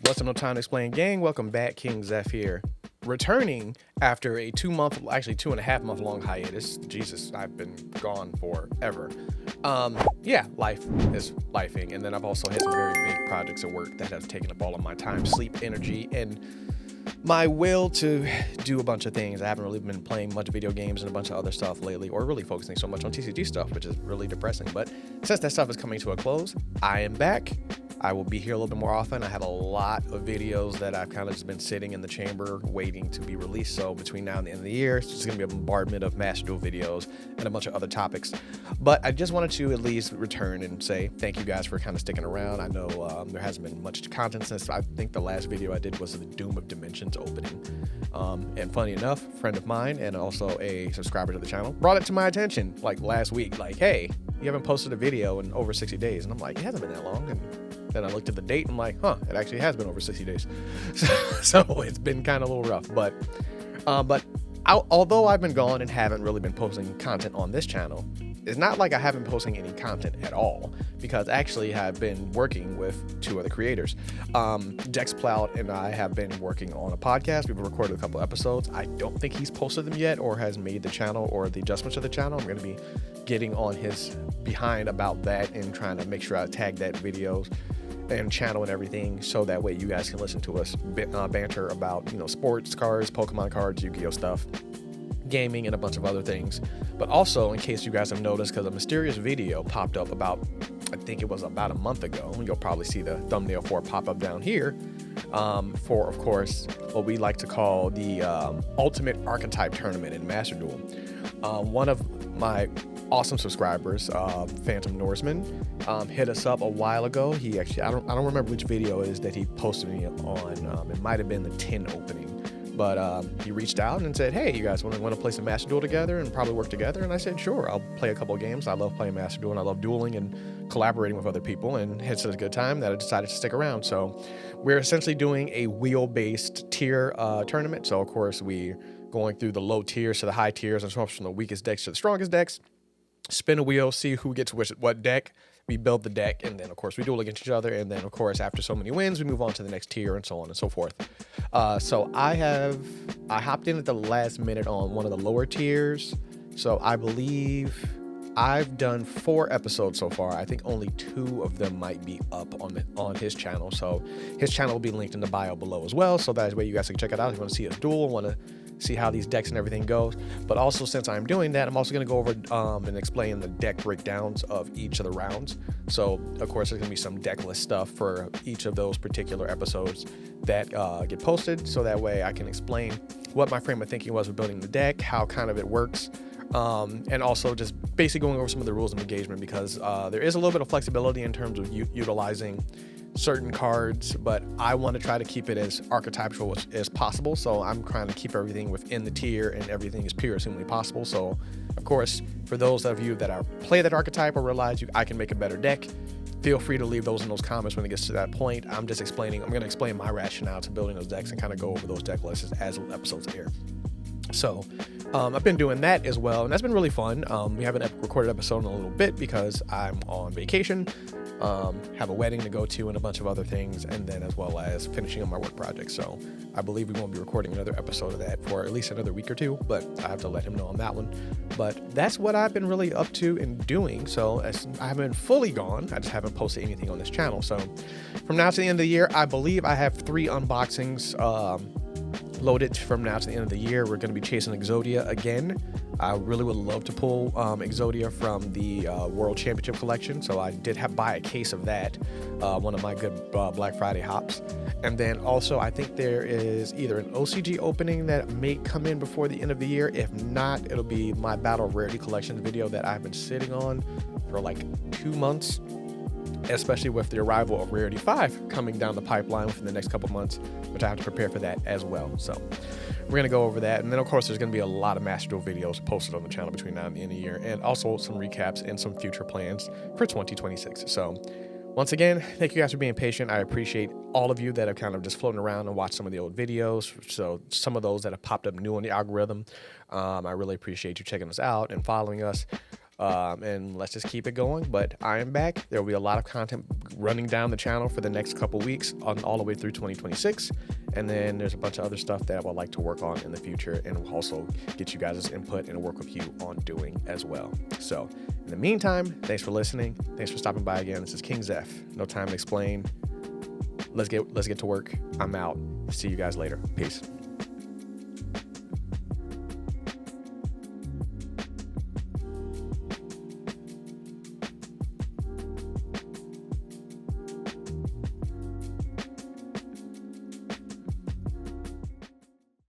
What's up, No Time to Explain gang? Welcome back, King Zeph here. Returning after a 2.5 month long hiatus. Jesus, I've been gone forever. Yeah, life is lifing. And then I've also had some very big projects at work that have taken up all of my time, sleep, energy, and my will to do a bunch of things. I haven't really been playing much video games and a bunch of other stuff lately, or really focusing so much on TCG stuff, which is really depressing. But since that stuff is coming to a close, I am back. I will be here a little bit more often. I have a lot of videos that I've kind of just been sitting in the chamber waiting to be released. So between now and the end of the year, it's just going to be a bombardment of Master Duel videos and a bunch of other topics. But I just wanted to at least return and say thank you guys for kind of sticking around. I know there hasn't been much content since I think the last video I did was the Doom of Dimensions opening. And funny enough, a friend of mine and also a subscriber to the channel brought it to my attention like last week. Like, hey, you haven't posted a video in over 60 days. And I'm like, it hasn't been that long. And then I looked at the date and I'm like, it actually has been over 60 days. So it's been kind of a little rough. But although I've been gone and haven't really been posting content on this channel, it's not like I haven't been posting any content at all, because actually I've been working with two other creators. Dex Plout and I have been working on a podcast. We've recorded a couple episodes. I don't think he's posted them yet or has made the channel or the adjustments to the channel. I'm going to be getting on his behind about that and trying to make sure I tag that videos and channel and everything, so that way you guys can listen to us banter about, sports, cars, Pokemon cards, Yu-Gi-Oh stuff, gaming, and a bunch of other things. But also, in case you guys have noticed, because a mysterious video popped up I think it was about a month ago. You'll probably see the thumbnail for it pop up down here, for, of course, what we like to call the Ultimate Archetype Tournament in Master Duel. One of my awesome subscribers, Phantom Norseman, hit us up a while ago. He actually, I don't remember which video it is that he posted me on. It might have been the 10 opening. But he reached out and said, hey, you guys want to play some Master Duel together and probably work together? And I said, sure, I'll play a couple of games. I love playing Master Duel and I love dueling and collaborating with other people. And it's such a good time that I decided to stick around. So we're essentially doing a wheel-based tier tournament. So, of course, we're going through the low tiers to the high tiers, and from the weakest decks to the strongest decks. Spin a wheel, see who gets what deck. We build the deck, and then, of course, we duel against each other. And then, of course, after so many wins, we move on to the next tier and so on and so forth. So I hopped in at the last minute on one of the lower tiers. So I believe I've done 4 episodes so far. I think only 2 of them might be up on his channel. So his channel will be linked in the bio below as well. So that way you guys can check it out if you want to see us duel, want to see how these decks and everything goes. But also, since I'm doing that, I'm also going to go over and explain the deck breakdowns of each of the rounds. So, of course, there's going to be some deck list stuff for each of those particular episodes that get posted. So that way I can explain what my frame of thinking was with building the deck, how kind of it works, and also just basically going over some of the rules of engagement, because there is a little bit of flexibility in terms of utilizing certain cards, but I want to try to keep it as archetypal as possible. So I'm trying to keep everything within the tier and everything as pure as humanly possible. So, of course, for those of you that play that archetype or realize I can make a better deck, feel free to leave those in those comments when it gets to that point. I'm going to explain my rationale to building those decks and kind of go over those deck lists as episodes air. So I've been doing that as well, and that's been really fun. We haven't recorded episode in a little bit because I'm on vacation, have a wedding to go to and a bunch of other things, and then as well as finishing up my work project. So I believe we won't be recording another episode of that for at least another week or 2, but I have to let him know on that one. But that's what I've been really up to and doing. So I haven't been fully gone. I just haven't posted anything on this channel. So from now to the end of the year, I believe I have 3 unboxings loaded from now to the end of the year. We're going to be chasing Exodia again. I really would love to pull Exodia from the World Championship collection, so I did buy a case of that, one of my good Black Friday hops. And then also, I think there is either an OCG opening that may come in before the end of the year. If not, it'll be my Battle of Rarity Collection video that I've been sitting on for like 2 months, especially with the arrival of Rarity 5 coming down the pipeline within the next couple months, which I have to prepare for that as well. So we're going to go over that. And then, of course, there's going to be a lot of Master Duel videos posted on the channel between now and the end of the year, and also some recaps and some future plans for 2026. So once again, thank you guys for being patient. I appreciate all of you that have kind of just floating around and watched some of the old videos. So some of those that have popped up new on the algorithm, I really appreciate you checking us out and following us. and let's just keep it going. But I am back. There will be a lot of content running down the channel for the next couple weeks on all the way through 2026. And then there's a bunch of other stuff that I would like to work on in the future and also get you guys' input and work with you on doing as well. So in the meantime, thanks for listening. Thanks for stopping by again. This is King Zeph. No Time to Explain. Let's get to work. I'm out. See you guys later. Peace.